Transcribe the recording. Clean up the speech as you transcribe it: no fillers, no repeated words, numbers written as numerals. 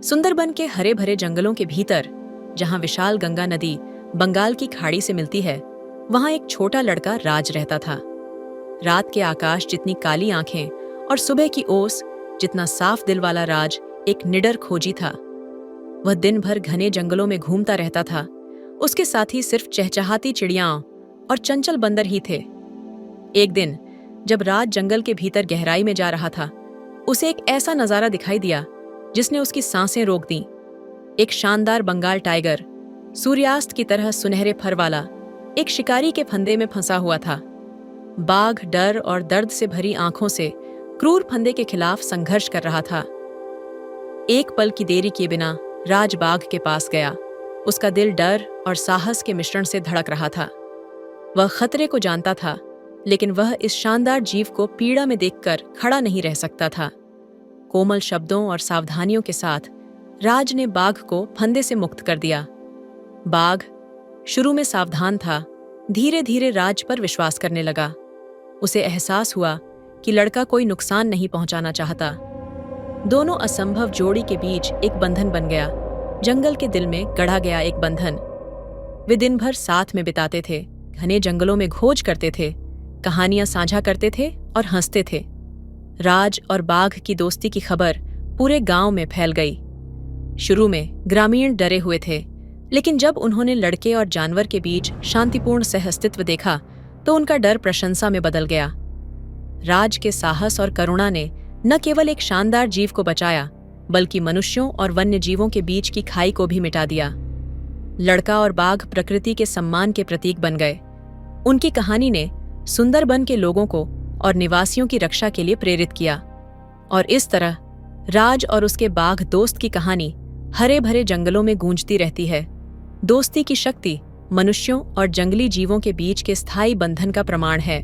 सुंदरबन के हरे भरे जंगलों के भीतर, जहां विशाल गंगा नदी बंगाल की खाड़ी से मिलती है, वहां एक छोटा लड़का राज रहता था। रात के आकाश जितनी काली आंखें और सुबह की ओस जितना साफ दिल वाला राज एक निडर खोजी था। वह दिन भर घने जंगलों में घूमता रहता था। उसके साथी सिर्फ चहचहाती चिड़ियाओं और चंचल बंदर ही थे। एक दिन जब राज जंगल के भीतर गहराई में जा रहा था, उसे एक ऐसा नजारा दिखाई दिया जिसने उसकी सांसें रोक दीं। एक शानदार बंगाल टाइगर, सूर्यास्त की तरह सुनहरे फर वाला, एक शिकारी के फंदे में फंसा हुआ था। बाघ डर और दर्द से भरी आंखों से क्रूर फंदे के खिलाफ संघर्ष कर रहा था। एक पल की देरी किए बिना राज बाघ के पास गया। उसका दिल डर और साहस के मिश्रण से धड़क रहा था। वह खतरे को जानता था, लेकिन वह इस शानदार जीव को पीड़ा में देखकर खड़ा नहीं रह सकता था। कोमल शब्दों और सावधानियों के साथ राज ने बाघ को फंदे से मुक्त कर दिया। बाघ शुरू में सावधान था, धीरे धीरे राज पर विश्वास करने लगा। उसे एहसास हुआ कि लड़का कोई नुकसान नहीं पहुंचाना चाहता। दोनों असंभव जोड़ी के बीच एक बंधन बन गया, जंगल के दिल में गढ़ा गया एक बंधन। वे दिन भर साथ में बिताते थे, घने जंगलों में खोज करते थे, कहानियां साझा करते थे और हंसते थे। राज और बाघ की दोस्ती की खबर पूरे गांव में फैल गई। शुरू में ग्रामीण डरे हुए थे, लेकिन जब उन्होंने लड़के और जानवर के बीच शांतिपूर्ण सहअस्तित्व देखा तो उनका डर प्रशंसा में बदल गया। राज के साहस और करुणा ने न केवल एक शानदार जीव को बचाया, बल्कि मनुष्यों और वन्य जीवों के बीच की खाई को भी मिटा दिया। लड़का और बाघ प्रकृति के सम्मान के प्रतीक बन गए। उनकी कहानी ने सुंदरबन के लोगों को और निवासियों की रक्षा के लिए प्रेरित किया। और इस तरह राज और उसके बाघ दोस्त की कहानी हरे भरे जंगलों में गूंजती रहती है। दोस्ती की शक्ति मनुष्यों और जंगली जीवों के बीच के स्थायी बंधन का प्रमाण है।